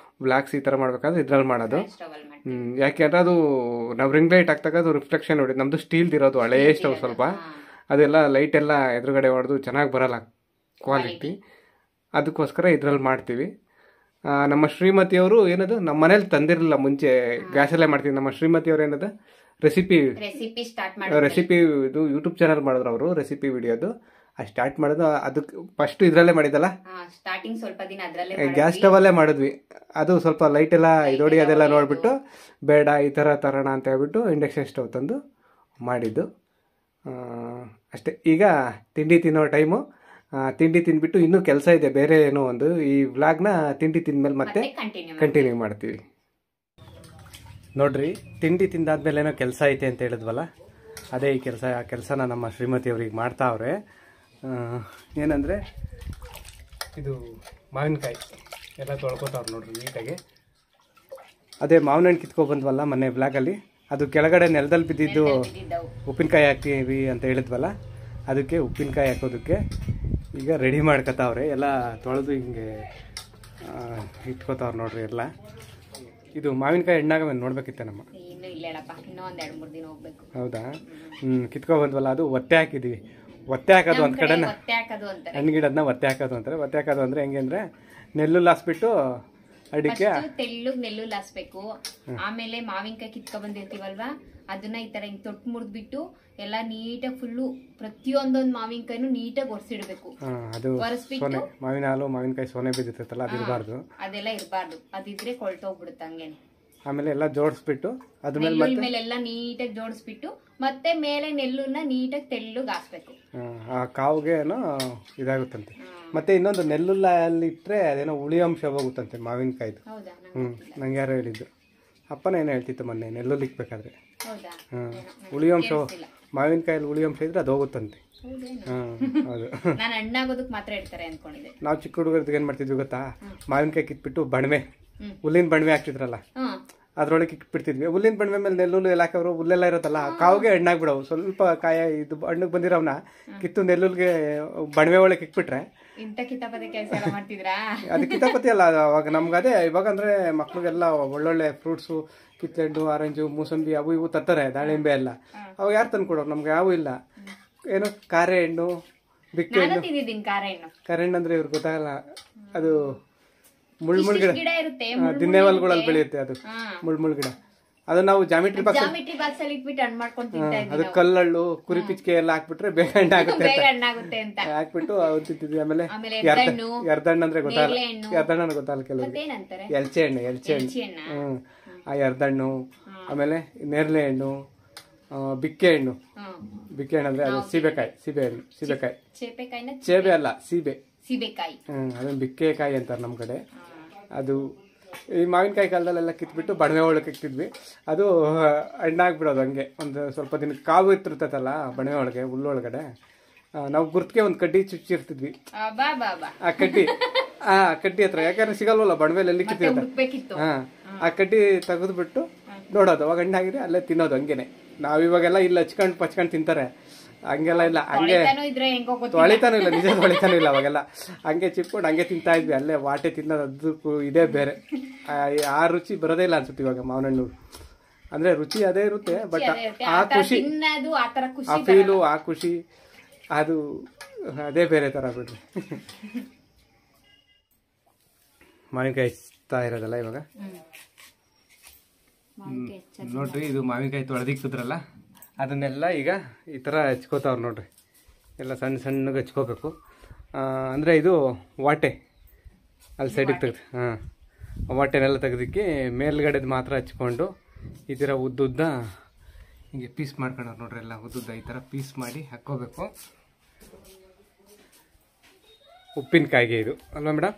ಬ್ಲಾಗ್ಸ್ ಈ ಥರ ಮಾಡಬೇಕಾದ್ರೆ ಇದ್ರಲ್ಲಿ ಮಾಡೋದು. ಯಾಕೆಂದ್ರೆ ಅದು ನಾವು ರಿಂಗ್ ಲೈಟ್ ಹಾಕ್ದಾಗ ಅದು ರಿಫ್ಲೆಕ್ಷನ್ ನೋಡಿ, ನಮ್ಮದು ಸ್ಟೀಲ್ದಿರೋದು ಹಳೇ ಸ್ಟವ್, ಸ್ವಲ್ಪ ಅದೆಲ್ಲ ಲೈಟ್ ಎಲ್ಲ ಎದುರುಗಡೆ ಹೊಡೆದು ಚೆನ್ನಾಗಿ ಬರೋಲ್ಲ ಕ್ವಾಲಿಟಿ. ಅದಕ್ಕೋಸ್ಕರ ಇದ್ರಲ್ಲಿ ಮಾಡ್ತೀವಿ. ನಮ್ಮ ಶ್ರೀಮತಿಯವರು ಏನದು ನಮ್ಮ ಮನೇಲಿ ತಂದಿರಲಿಲ್ಲ, ಮುಂಚೆ ಗ್ಯಾಸಲ್ಲೇ ಮಾಡ್ತೀವಿ. ನಮ್ಮ ಶ್ರೀಮತಿಯವರು ಏನದು ರೆಸಿಪಿ ಇದು ಯೂಟ್ಯೂಬ್ ಚಾನಲ್ ಮಾಡಿದ್ರು ಅವರು, ರೆಸಿಪಿ ವಿಡಿಯೋದು ಸ್ಟಾರ್ಟ್ ಮಾಡೋದು. ಅದಕ್ಕೆ ಫಸ್ಟ್ ಇದ್ರಲ್ಲೇ ಮಾಡಿದಲ್ಲ, ಸ್ಟಾರ್ಟಿಂಗ್ ಸ್ವಲ್ಪ ದಿನ ಗ್ಯಾಸ್ ಸ್ಟವ್ ಅಲ್ಲೇ ಮಾಡಿದ್ವಿ. ಅದು ಸ್ವಲ್ಪ ಲೈಟ್ ಎಲ್ಲ ಇದೋಡಿ ಅದೆಲ್ಲ ನೋಡ್ಬಿಟ್ಟು ಬೇಡ ಈ ಥರ ತರೋಣ ಅಂತ ಹೇಳ್ಬಿಟ್ಟು ಇಂಡಕ್ಷನ್ ಸ್ಟವ್ ತಂದು ಮಾಡಿದ್ದು ಅಷ್ಟೇ. ಈಗ ತಿಂಡಿ ತಿನ್ನೋ ಟೈಮು. ತಿಂಡಿ ತಿಂದ್ಬಿಟ್ಟು ಇನ್ನೂ ಕೆಲಸ ಇದೆ ಬೇರೆ ಏನೋ ಒಂದು. ಈ ವ್ಲಾಗ್ನ ತಿಂಡಿ ತಿಂದ್ಮೇಲೆ ಮತ್ತೆ ಕಂಟಿನ್ಯೂ ಮಾಡ್ತೀವಿ. ನೋಡ್ರಿ, ತಿಂಡಿ ತಿಂದಾದ್ಮೇಲೆ ಏನೋ ಕೆಲಸ ಐತೆ ಅಂತ ಹೇಳಿದ್ವಲ್ಲ, ಅದೇ ಈ ಕೆಲಸ. ಆ ಕೆಲಸನ ನಮ್ಮ ಶ್ರೀಮತಿಯವ್ರಿಗೆ ಮಾಡ್ತಾವ್ರೆ. ಏನಂದರೆ ಇದು ಮಾವಿನಕಾಯಿ ಎಲ್ಲ ತೊಳ್ಕೊತಾವ್ರು ನೋಡ್ರಿ ನೀಟಾಗಿ. ಅದೇ ಮಾವಿನ ಹಣ್ಣು ಕಿತ್ಕೊಬಂದ್ವಲ್ಲ ಮೊನ್ನೆ ಬ್ಲಾಗಲ್ಲಿ, ಅದು ಕೆಳಗಡೆ ನೆಲದಲ್ಲಿ ಬಿದ್ದಿದ್ದು ಉಪ್ಪಿನಕಾಯಿ ಹಾಕ್ತೀವಿ ಅಂತ ಹೇಳಿದ್ವಲ್ಲ, ಅದಕ್ಕೆ ಉಪ್ಪಿನಕಾಯಿ ಹಾಕೋದಕ್ಕೆ ಈಗ ರೆಡಿ ಮಾಡ್ಕೊತಾವ್ರೆ. ಎಲ್ಲ ತೊಳೆದು ಹಿಂಗೆ ಇಟ್ಕೋತಾವ್ರು ನೋಡ್ರಿ ಎಲ್ಲ. ಇದು ಮಾವಿನಕಾಯಿ ಹಣ್ಣಾಗ ನೋಡ್ಬೇಕಿತ್ತೆ ನಮ್ಮ. ಹೌದಾ? ಕಿತ್ಕೊ ಬಂದ್ವಲ್ಲ, ಅದು ಒತ್ತೆ ಹಾಕಿದೀವಿ. ಒತ್ತೆ ಹಾಕೋದು ಒಂದ್ ಕಡೆ, ಹಣ್ಣಿಗಿಡದನ್ನ ಒತ್ತೆ ಹಾಕೋದು ಅಂತಾರೆ. ಒತ್ತೆ ಹಾಕೋದು ಅಂದ್ರೆ ಹೆಂಗೆ ಅಂದ್ರೆ, ನೆಲ್ಲು ಲಾಸ್ಬಿಟ್ಟು ಅಡಿಕೆ ತೆಳ್ಳಗ್ ನೆಲ್ಲು ಲಾಸ್ಬೇಕು. ಆಮೇಲೆ ಮಾವಿನಕಾಯಿ ಕಿತ್ಕೊ ಬಂದಿರ್ತೀವಲ್ವಾ, ಅದನ್ನ ಈ ತರ ಹಿಂಗ್ ತೊಟ್ಟು ಮುರಿದ್ಬಿಟ್ಟು ಎಲ್ಲ ನೀಟಾಗಿ ಫುಲ್ಲು ಪ್ರತಿಯೊಂದೊಂದು ಮಾವಿನಕಾಯಿನೂ ನೀಟಾಗಿ ಒರೆಸಿಡ್ಬೇಕು. ಅದು ಮಾವಿನ ಹಾಲು, ಮಾವಿನಕಾಯಿ ಸೋನೆ ಬಿದ್ದಿರ್ತಲ್ಲ, ಅದು ಇರಬಾರ್ದು, ಅದೆಲ್ಲ ಇರಬಾರ್ದು. ಅದಿದ್ರೆ ಕೊಳ್ತೋಗ್ಬಿಡುತ್ತೆ ಹಂಗೇನೆ. ಆಮೇಲೆ ಎಲ್ಲ ಜೋಡಿಸ್ಬಿಟ್ಟು ಅದ್ರ ಮೇಲೆ ಎಲ್ಲ ನೀಟಾಗಿ ಜೋಡಿಸ್ಬಿಟ್ಟು ಮತ್ತೆ ಮೇಲೆ ನೆಲ್ಲುನ ನೀಟಾಗಿ ತೆಳ್ಳಗೆ ಹಾಕ್ಬೇಕು. ಆ ಕಾವಿಗೆ ಇದಾಗುತ್ತಂತೆ. ಮತ್ತೆ ಇನ್ನೊಂದು ನೆಲ್ಲುಲ್ಲಿ ಇಟ್ರೆ ಅದೇನೋ ಹುಳಿ ಅಂಶ ಹೋಗುತ್ತಂತೆ ಮಾವಿನಕಾಯ್ದು. ನಂಗೆ ಯಾರೋ ಹೇಳಿದ್ದು, ಅಪ್ಪನ ಏನೋ ಹೇಳ್ತಿತ್ತು ಮೊನ್ನೆ, ನೆಲ್ಲುಲ್ಲಿ ಇಕ್ಬೇಕಾದ್ರೆ ಹುಳಿ ಅಂಶ, ಮಾವಿನಕಾಯಲ್ಲಿ ಹುಳಿ ಅಂಶ ಇದ್ರೆ ಅದು ಹೋಗುತ್ತಂತೆ. ಹೌದು. ನಾನು ಹಣ್ಣಾಗೋದಕ್ಕೆ ಮಾತ್ರ ಇಡ್ತಾರೆ ಅನ್ಕೊಂಡಿದ್ದೆ. ನಾವು ಚಿಕ್ಕ ಹುಡುಗರಿಗೆ ಏನ್ ಮಾಡ್ತಿದ್ವಿ ಗೊತ್ತಾ, ಮಾವಿನಕಾಯಿ ಕಿತ್ಬಿಟ್ಟು ಬಣ್ವೆ, ಹುಲ್ಲಿನ ಬಣ್ವೆ ಹಾಕ್ತಿದ್ರಲ್ಲ, ಅದ್ರೊಳಗೆ ಇಟ್ಬಿಡ್ತಿದ್ವಿ. ಹುಲ್ಲಿನ ಬಣ್ವೆ ಮೇಲೆ ನೆಲ್ಲುಲ್ಲು ಎಲ್ಲ ಹಾಕೋರು, ಹುಲ್ಲೆಲ್ಲ ಇರುತ್ತಲ್ಲ, ಕಾವಿಗೆ ಹಣ್ಣಾಗ್ಬಿಡವು. ಸ್ವಲ್ಪ ಕಾಯ ಇದು ಹಣ್ಣಿಗೆ ಬಂದಿರೋವನ್ನ ಕಿತ್ತು ನೆಲ್ಲುಲ್ಗೆ ಬಣ್ವೆ ಒಳಗೆ ಇಕ್ಬಿಟ್ರೆ ಅದು ಕಿತಾಪತಿ ಅಲ್ಲ. ಅವಾಗ ನಮ್ಗೆ ಅದೇ ಇವಾಗ ಅಂದ್ರೆ ಮಕ್ಳಿಗೆಲ್ಲ ಒಳ್ಳೊಳ್ಳೆ ಫ್ರೂಟ್ಸು, ಕಿತ್ಲೆಹಣ್ಣು, ಆರೆಂಜು, ಮೂಸಂಬಿ ಅವು ಇವು ತರ್ತಾರೆ, ದಾಳಿಂಬೆ ಎಲ್ಲ. ಅವಾಗ ಯಾರು ತಂದು ಕೊಡೋರು ನಮ್ಗೆ? ಯಾವೂ ಇಲ್ಲ. ಏನು ಕಾರೆ ಹಣ್ಣು, ಬಿಕ್ಕೆ ಹಣ್ಣು. ಕಾರೆ ಹಣ್ಣು ಅಂದ್ರೆ ಇವ್ರಿಗೆ ಗೊತ್ತಾಗಲ್ಲ, ಅದು ಮುಳ್ಮುಳ್ ಗಿಡ, ದಿನ್ನೇವಲ್ಗಳಲ್ಲಿ ಬೆಳೆಯುತ್ತೆ ಅದು ಮುಳ್ಮುಳ್ ಗಿಡ. ಅದು ನಾವು ಜಾಮಿಟ್ರಿ ಬಾಕ್ಸ್ ಅಲ್ಲಿ ಇಟ್ಬಿಟ್ಟು ಹಣ್ಣು ಮಾಡ್ಕೊಂಡು ತಿಂತಾ ಇದ್ವಿ. ಅದು ಕಲ್ಲಳ್ಳು, ಕುರಿ ಪಿಚ್ಕೆ ಎಲ್ಲ ಹಾಕ್ಬಿಟ್ರೆ ಬೇಗ ಹಣ್ಣಾಗುತ್ತೆ ಅಂತ ಹಾಕ್ಬಿಟ್ಟು ಅವ್ರು ತಿಂತಿದ್ವಿ. ಆಮೇಲೆ ಎರ್ದಣ್ಣು ಅಂದ್ರೆ ಗೊತ್ತಾಗಲ್ಲ, ಎರ್ದಣ್ಣ ಗೊತ್ತಾಗಲ್ಲ ಕೆಲವ್ರಿಗೆ. ಎಲ್ಚೆ ಹಣ್ಣು. ಆ ಎರ್ದಣ್ಣು, ಆಮೇಲೆ ನೇರಳೆ ಹಣ್ಣು, ಬಿಕ್ಕೆ ಹಣ್ಣು. ಬಿಕ್ಕೆ ಹಣ್ಣು ಅಂದ್ರೆ ಅದು ಸೀಬೆಕಾಯಿ. ಸೇಬೆ ಅಲ್ಲ, ಸೀಬೆಕಾಯಿ. ಅದನ್ನ ಬಿಕ್ಕೆಕಾಯಿ ಅಂತಾರೆ ನಮ್ ಕಡೆ. ಅದು ಈ ಮಾವಿನಕಾಯಿ ಕಾಲದಲ್ಲೆಲ್ಲ ಕಿತ್ಬಿಟ್ಟು ಬಣವೆ ಒಳಗೆ ಇಕ್ತಿದ್ವಿ. ಅದು ಹಣ್ಣಾಗ್ಬಿಡೋದು ಹಂಗೆ. ಒಂದು ಸ್ವಲ್ಪ ದಿನಕ್ಕೆ ಕಾವು ಇರ್ತಿರ್ತೈತಲ್ಲ ಬಣವೆ ಒಳಗೆ, ಹುಲ್ಲೊಳಗಡೆ. ನಾವು ಗುರ್ತಿಗೆ ಒಂದು ಕಡ್ಡಿ ಚುಚ್ಚಿರ್ತಿದ್ವಿ. ಆ ಕಡ್ಡಿ ಹತ್ರ, ಯಾಕಂದ್ರೆ ಸಿಗಲ್ವಲ್ಲ ಬಣವೆಲಿ, ಎಲ್ಲಿ ಕಿತ್ತಿರ್ತಾರೆ. ಆ ಕಡ್ಡಿ ತೆಗೆದ್ಬಿಟ್ಟು ನೋಡೋದು, ಅವಾಗ ಹಣ್ಣಾಗಿದೆ ಅಲ್ಲೇ ತಿನ್ನೋದು ಹಂಗೇನೆ. ನಾವಿವಾಗೆಲ್ಲ ಇಲ್ಲಿ ಹಚ್ಕೊಂಡು ಪಚ್ಕೊಂಡು ತಿಂತಾರೆ. ಹಂಗೆಲ್ಲ ಇಲ್ಲ, ಹಂಗೆ ತೊಳಿತಾನೂ ಇದ್ರೆ ಹೆಂಗೋ ಗೊತ್ತಿಲ್ಲ. ತೊಳಿತಾನೂ ಇಲ್ಲ, ನಿಜ ತೊಳಿತಾನೂ ಇಲ್ಲ. ಅವಾಗೆಲ್ಲ ಹಂಗೆ ಚಿಕ್ಕೊಂಡು ಹಂಗೆ ತಿಂತಾ ಇದ್ವಿ, ಅಲ್ಲೇ ವಾಟೆ ತಿನ್ನೋದು ಅದಕ್ಕೂ ಇದೇ ಬೇರೆ. ಆ ರುಚಿ ಬರೋದೇ ಇಲ್ಲ ಅನ್ಸುತ್ತೆ ಇವಾಗ ಮಾವಿನ ಹಣ್ಣು. ಅಂದ್ರೆ ರುಚಿ ಅದೇ ಇರುತ್ತೆ, ಬಟ್ ಆ ಖುಷಿ, ತಿನ್ನೋದು ಆ ತರ ಖುಷಿ, ಆ ಫೀಲು, ಆ ಖುಷಿ ಅದು ಅದೇ ಬೇರೆ ತರ ಬಿಡ್ರಿ. ಮಾವಿನಕಾಯಿ ಹಚ್ತಾ ಇರೋದಲ್ಲ ಇವಾಗ. ನೋಡ್ರಿ, ಇದು ಮಾವಿನಕಾಯಿ ತೊಳೆದಿಕ್ಕಿದ್ರಲ್ಲ ಅದನ್ನೆಲ್ಲ ಈಗ ಈ ಥರ ಹಚ್ಕೋತಾವ್ರು ನೋಡ್ರಿ. ಎಲ್ಲ ಸಣ್ಣ ಸಣ್ಣಗೆ ಹಚ್ಕೋಬೇಕು. ಅಂದರೆ ಇದು ವಾಟೆ ಅಲ್ಲಿ ಸೈಡಿಗೆ ತೆಗ್ದು, ವಾಟೆನೆಲ್ಲ ತೆಗೆದಕ್ಕೆ ಮೇಲ್ಗಡೆದು ಮಾತ್ರ ಹಚ್ಕೊಂಡು ಈ ಥರ ಉದ್ದುದ್ದ ಹಿಂಗೆ ಪೀಸ್ ಮಾಡ್ಕೊಂಡವ್ರು ನೋಡ್ರಿ. ಎಲ್ಲ ಉದ್ದುದ್ದ ಈ ಥರ ಪೀಸ್ ಮಾಡಿ ಹಾಕ್ಕೋಬೇಕು. ಉಪ್ಪಿನಕಾಯಿಗೆ ಇದು ಅಲ್ವಾ ಮೇಡಮ್?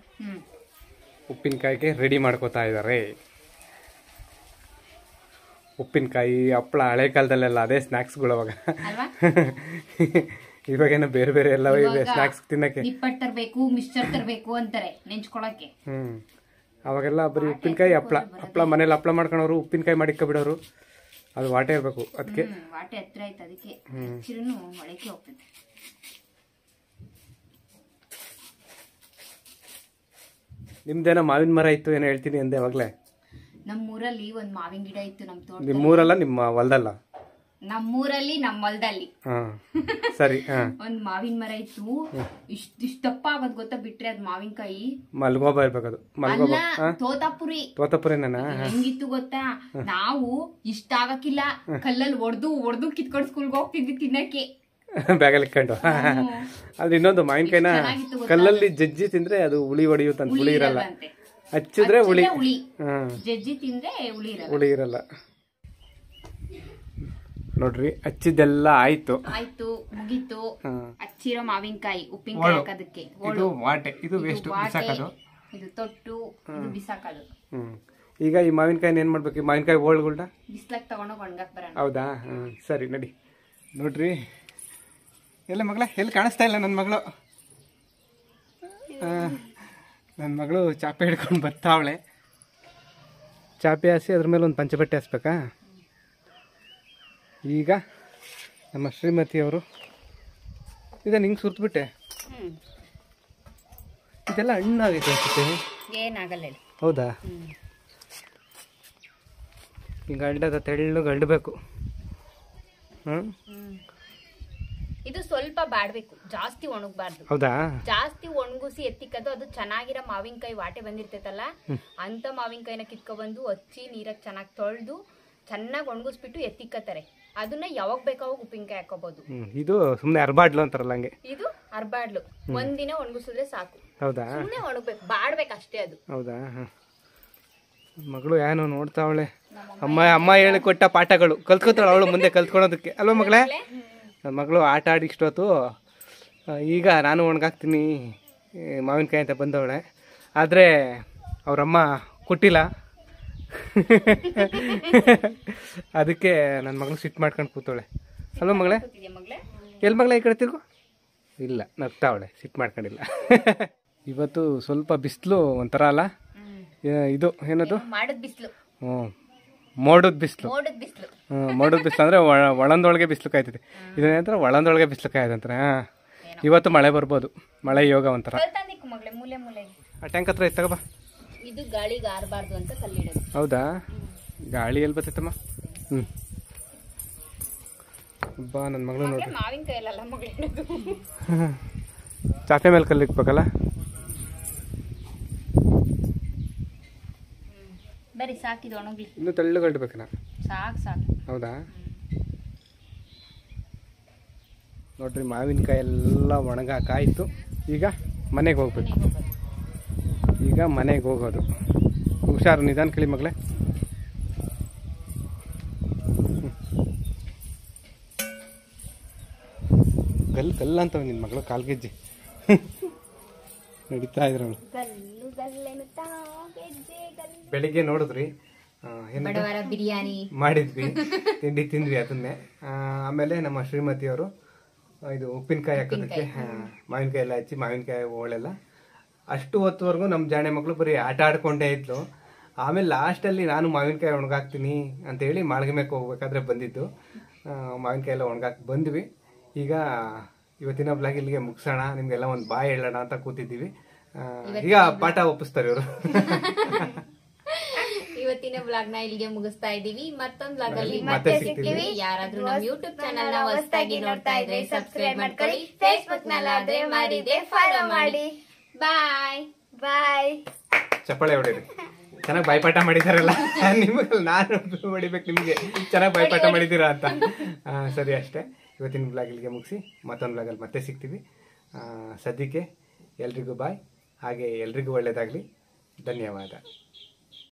ಉಪ್ಪಿನಕಾಯಿಗೆ ರೆಡಿ ಮಾಡ್ಕೋತಾ ಇದ್ದಾರೆ. ಉಪ್ಪಿನಕಾಯಿ, ಹಪ್ಪಳ, ಹಳೆ ಕಾಲದಲ್ಲೆಲ್ಲ ಅದೇ ಸ್ನ್ಯಾಕ್ಸ್ಗಳು ಅವಾಗ. ಇವಾಗೇನೋ ಬೇರೆ ಬೇರೆ ಎಲ್ಲ ಸ್ನ್ಯಾಕ್ಸ್ ತಿನ್ನಕ್ಕೆ ನಿಪ್ಪಟ್ಟು ತರಬೇಕು, ಮಿಕ್ಸ್ಚರ್ ತರಬೇಕು ಅಂತಾರೆ ನೆಂಚ್ಕೊಳಕ್ಕೆ. ಅವಾಗೆಲ್ಲ ಬರೀ ಉಪ್ಪಿನಕಾಯಿ, ಹಪ್ಪಳ ಮನೇಲಿ ಹಪ್ಪಳ ಮಾಡ್ಕೊಳೋರು, ಉಪ್ಪಿನಕಾಯಿ ಮಾಡಿಕ್ಕೊಬಿಡೋರು. ಅದು ವಾಟೆ ಇರಬೇಕು. ಅದಕ್ಕೆ ವಾಟೆ ಹತ್ರ ಆಯ್ತು, ಅದಕ್ಕೆ ಹಚ್ಚಿರೂ ಒಳಕ್ಕೆ ಹೋಗ್ತದೆ. ನಿಮ್ದೇನೋ ಮಾವಿನ ಮರ ಇತ್ತು ಏನೋ ಹೇಳ್ತೀನಿ ಅಂದೆ ಅವಾಗಲೇ. ನಮ್ಮೂರಲ್ಲಿ ಒಂದ್ ಮಾವಿನ ಗಿಡ ಇತ್ತು ನಮ್ ತೋಟ. ನಿಮ್ಮೂರಲ್ಲ, ನಿಮ್ಮ ಹೊಲದಲ್ಲ? ನಮ್ಮೂರಲ್ಲಿ, ನಮ್ಮ ಹೊಲದಲ್ಲಿ ಸರಿ. ಒಂದ್ ಮಾವಿನ ಮರ ಇತ್ತು. ಇಷ್ಟ ದಪ್ಪ ಆಗೋದ್ ಗೊತ್ತಾ, ಬಿಟ್ರೆ ಅದ್ ಮಾವಿನಕಾಯಿ ಮಲ್ಗೋಬ ಇರ್ಬೇಕದು. ಅಲ್ಲ, ತೋತಾಪುರಿ. ತೋತಾಪುರಿನ ಹೆಂಗಿತ್ತು ಗೊತ್ತಾ, ನಾವು ಇಷ್ಟ ಆಗಕ್ಕಿಲ್ಲ, ಕಲ್ಲಲ್ಲಿ ಒಡ್ದು ಕಿತ್ಕೊಂಡು ಸ್ಕೂಲ್ಗೆ ಹೋಗ್ತಿದ್ವಿ ತಿನ್ನಕ್ಕೆ. ಬ್ಯಾಗಲ್ಲಿ ಇಟ್ಕೊಂಡು. ಅದು ಇನ್ನೊಂದು ಮಾವಿನಕಾಯಿನ ಕಲ್ಲಲ್ಲಿ ಜಜ್ಜಿ ತಿಂದ್ರೆ ಅದು ಹುಳಿ ಹೊಡಿಯುತ್ತಂತ. ಹುಳಿ ಇರಲ್ಲ, ಹಚ್ಚಿದ್ರೆ ಹುಳಿ. ಜಜ್ಜಿ ತಿಂದ್ರೆ ಹುಳಿ ಇರಲ್ಲ. ನೋಡ್ರಿ, ಹಚ್ಚಿದ್ದೆಲ್ಲ ಆಯ್ತು, ಮುಗೀತು. ಹಚ್ಚಿರೋ ಮಾವಿನಕಾಯಿ ಉಪ್ಪಿನಕಾಯಿ ಹಾಕೋದಕ್ಕೆ ಇದು ವಾಟೆ, ಇದು ವೇಸ್ಟ್ ಬಿಸಾಕೋದು, ಇದು ತೊಟ್ಟು, ಇದು ಬಿಸಾಕೋದು. ಈಗ ಈ ಮಾವಿನಕಾಯಿನ ಏನ್ ಮಾಡ್ಬೇಕು? ಈ ಮಾವಿನಕಾಯಿ ಹೋಳ್ಗಳ್ನ ಬಿಸ್ಲಾಕ್ ತಗೊಂಡೋಗಿ ಒಣಗಾಕ್ ಬರೋಣ. ಹೌದಾ? ಸರಿ, ನಡಿ. ನೋಡ್ರಿ, ಎಲ್ಲ ಮಗಳ ಎಲ್ಲಿ ಕಾಣಿಸ್ತಾ ಇಲ್ಲ ನನ್ನ ಮಗಳು. ನನ್ನ ಮಗಳು ಚಾಪೆ ಹಿಡ್ಕೊಂಡು ಬರ್ತಾವಳೆ. ಚಾಪೆ ಹಾಸಿ ಅದ್ರ ಮೇಲೆ ಒಂದು ಪಂಚಬಟ್ಟೆ ಹಾಸ್ಬೇಕಾ? ಈಗ ನಮ್ಮ ಶ್ರೀಮತಿಯವರು ಇದನ್ನು ಹಿಂಗೆ ಸುರ್ತಬಿಟ್ಟೆ. ಇದೆಲ್ಲ ಹಣ್ಣಾಗೈತೆ ಅನ್ಸುತ್ತೆ. ಏನಾಗಲ್ಲ. ಹೌದಾ? ಹಿಂಗೆ ಗಂಡದ ತೆಳ್ಳು ಗಂಡಬೇಕು. ಇದು ಸ್ವಲ್ಪ ಬಾಡ್ಬೇಕು, ಜಾಸ್ತಿ ಒಣಗಬಾರ್ದು. ಹೌದಾ? ಜಾಸ್ತಿ ಒಣಗಿಸಿ ಎತ್ತಿಕ್ಕದು. ಅದು ಚೆನ್ನಾಗಿರೋ ಮಾವಿನಕಾಯಿ ವಾಟೆ ಬಂದಿರ್ತೈತಲ್ಲ, ಅಂತ ಮಾವಿನಕಾಯಿನ ಕಿತ್ಕೊಬಂದು ಹಚ್ಚಿ ನೀರಾಗ ಚೆನ್ನಾಗಿ ತೊಳೆದು ಚೆನ್ನಾಗಿ ಒಣಗಿಸ್ಬಿಟ್ಟು ಎತ್ತಿಕ್ಕತ್ತಾರೆ. ಅದನ್ನ ಯಾವಾಗ ಬೇಕಾವಾಗ ಉಪ್ಪಿನಕಾಯಿ ಹಾಕೋಬಹುದು. ಇದು ಸುಮ್ಮನೆ ಅರ್ಬಾಡ್ಲು ಅಂತಾರಲ್ಲ ಹಂಗೆ. ಇದು ಅರ್ಬಾಡ್ಲು, ಒಂದಿನ ಒಣಗಿಸಿದ್ರೆ ಸಾಕು. ಹೌದಾ? ಸುಮ್ಮನೆ ಒಣಗ್ಬೇಕು, ಬಾಡ್ಬೇಕು ಅಷ್ಟೇ ಅದು. ಹೌದಾ? ಮಗಳು ಏನೋ ನೋಡ್ತಾವಳೆ. ಅಮ್ಮ ಹೇಳಿ ಕೊಟ್ಟ ಪಾಠಗಳು ಕಲ್ತ್ಕೊತಾಳೆ ಅವಳು ಮುಂದೆ ಕಲ್ತ್ಕೊಳೋದಕ್ಕೆ ಅಲ್ವಾ ಮಗಳೇ? ನನ್ನ ಮಗಳು ಆಟ ಆಡಿ ಇಷ್ಟೊತ್ತು. ಈಗ ನಾನು ಒಣಗಾಕ್ತೀನಿ ಮಾವಿನಕಾಯಿ ಅಂತ ಬಂದವಳೆ. ಆದರೆ ಅವರಮ್ಮ ಕೊಟ್ಟಿಲ್ಲ. ಅದಕ್ಕೆ ನನ್ನ ಮಗಳು ಸಿಟ್ಟು ಮಾಡ್ಕೊಂಡು ಕೂತವಳೆ ಅಲ್ವಾ ಮಗಳೇ? ಎಲ್ಲಿ ಮಗಳೇ? ಈ ಕಡೆ ತಿರ್ಗು. ಇಲ್ಲ, ನಗ್ತಾವಳೆ, ಸಿಟ್ಟು ಮಾಡ್ಕೊಂಡಿಲ್ಲ. ಇವತ್ತು ಸ್ವಲ್ಪ ಬಿಸಿಲು ಒಂಥರ ಅಲ್ಲ. ಇದು ಏನದು? ಮೋಡದ ಬಿಸಿಲು. ಮೋಡದ ಬಿಸಿಲು ಅಂದರೆ ಒಳಂದೊಳಗೆ ಬಿಸಿಲು ಕಾಯ್ತಿದೆ. ಇದನ್ನೇಂತರ ಒಳಂದೊಳಗೆ ಬಿಸಿಲು ಕಾಯ್ದಂತಾರೆ. ಇವತ್ತು ಮಳೆ ಬರ್ಬೋದು, ಮಳೆ ಯೋಗ ಒಂಥರ. ಆ ಟ್ಯಾಂಕ್ ಹತ್ರ ಇತ್ತು, ತಗೋಬಾ. ಇದು ಗಾಳಿಗೆ ಆರಬಾರ್ದು ಅಂತ ಕಲ್ಲಿಡೋದು. ಹೌದಾ? ಗಾಳಿ ಎಲ್ಲಿ ಬರ್ತೈತಮ್ಮ? ಬಾ, ನನ್ನ ಮಗಳು ನೋಡಿ. ಮಾವಿನಕಾಯಲ್ಲ ಮಗಳು, ಚಾಪೆ ಮೇಲೆ ಕಲ್ಲಿಕ್ಬೇಕಲ್ಲ. ಬರೀ ಸಾಕಿದು ಒಣಗ್ಲಿ. ಇನ್ನು ತೆಳ್ಳಗಡ್ಬೇಕನ? ಸಾಕು. ಹೌದಾ? ನೋಡ್ರಿ, ಮಾವಿನಕಾಯಿ ಎಲ್ಲ ಒಣಗಾಕಾಯ್ತು. ಈಗ ಮನೆಗೆ ಹೋಗ್ಬೇಕು. ಈಗ ಮನೆಗೆ ಹೋಗೋದು. ಹುಷಾರು, ನಿಧಾನ ಕೇಳಿ ಮಗಳೇ. ಗಲ್ಲ ಅಂತವ ನಿನ್ನ ಮಗಳು ಕಾಲ್ಗೆಜ್ಜೆ ನಡೀತಾ ಇದ್ರು. ಬೆಳಿಗ್ಗೆ ನೋಡಿದ್ರಿ ಬಿರಿಯಾನಿ ಮಾಡಿದ್ವಿ, ತಿಂಡಿ ತಿಂದ್ವಿ ಅದನ್ನೇ. ಆಮೇಲೆ ನಮ್ಮ ಶ್ರೀಮತಿಯವರು ಇದು ಉಪ್ಪಿನಕಾಯಿ ಹಾಕೋದಕ್ಕೆ ಮಾವಿನಕಾಯಿ ಎಲ್ಲ ಹಚ್ಚಿ, ಮಾವಿನಕಾಯಿ ಹೋಳೆಲ್ಲ ಅಷ್ಟು ಹೊತ್ತುವರೆಗೂ ನಮ್ಮ ಜಾಣೆ ಮಕ್ಕಳು ಬರೀ ಆಟ ಆಡ್ಕೊಂಡೇ ಇದ್ಲು. ಆಮೇಲೆ ಲಾಸ್ಟಲ್ಲಿ ನಾನು ಮಾವಿನಕಾಯಿ ಒಣಗಾಕ್ತೀನಿ ಅಂತೇಳಿ ಮಾಳ್ಗೆ ಮೇಕ್ಕೆ ಹೋಗ್ಬೇಕಾದ್ರೆ ಬಂದಿದ್ದು. ಮಾವಿನಕಾಯಿ ಎಲ್ಲ ಒಣಗಾಕಿ ಬಂದ್ವಿ. ಈಗ ಇವತ್ತಿನ ಬ್ಲಾಗ್ ಇಲ್ಲಿಗೆ ಮುಗಿಸೋಣ, ನಿಮ್ಗೆಲ್ಲ ಒಂದು ಬಾಯ್ ಹೇಳೋಣ ಅಂತ ಕೂತಿದ್ದೀವಿ. ಈಗ ಪಾಠ ಒಪ್ಪಿಸ್ತಾರೆ ಇವರು. ಇವತ್ತಿನ ಬ್ಲಾಗ್ ನ ಇಲ್ಲಿಗೆ ಮುಗಿಸ್ತಾ ಇದೀವಿ. ಮತ್ತೊಂದು ಬ್ಲಾಗ್ ಅಲ್ಲಿ ಮತ್ತೆ ಸಿಗ್ತೀವಿ. ಯಾರಾದ್ರೂ ನಮ್ಮ ಯೂಟ್ಯೂಬ್ ಚಾನೆಲ್ ನ ಹೊಸದಾಗಿ ನೋಡ್ತಾ ಇದ್ರೆ ಸಬ್ಸ್ಕ್ರೈಬ್ ಮಾಡ್ಕೊಳ್ಳಿ. ಫೇಸ್ಬುಕ್ ನಲ್ಲಾದ್ರೆ ಮಾಡಿದೆ ಫಾಲೋ ಮಾಡಿ. ಬಾಯ್ ಬಾಯ್. ಚಪ್ಪಾಳೆ ಹೊಡೀರಿ. ಚೆನ್ನಾಗಿ ಬಾಯ್ಪಾಠ ಮಾಡಿದಾರಲ್ಲ ನಿಮಗೆ, ನಾನು ಹೊಡಿಬೇಕು ನಿಮಗೆ ಚೆನ್ನಾಗಿ ಬಾಯ್ಪಾಠ ಮಾಡಿದ್ದೀರಾ ಅಂತ. ಸರಿ ಅಷ್ಟೇ, ಇವತ್ತಿನ ಬ್ಲಾಗ್ ಇಲ್ಲಿಗೆ ಮುಗಿಸಿ ಮತ್ತೊಂದು ಬ್ಲಾಗಲ್ಲಿ ಮತ್ತೆ ಸಿಗ್ತೀವಿ. ಸದ್ಯಕ್ಕೆ ಎಲ್ರಿಗೂ ಬಾಯ್. ಹಾಗೆ ಎಲ್ರಿಗೂ ಒಳ್ಳೆಯದಾಗಲಿ. ಧನ್ಯವಾದ.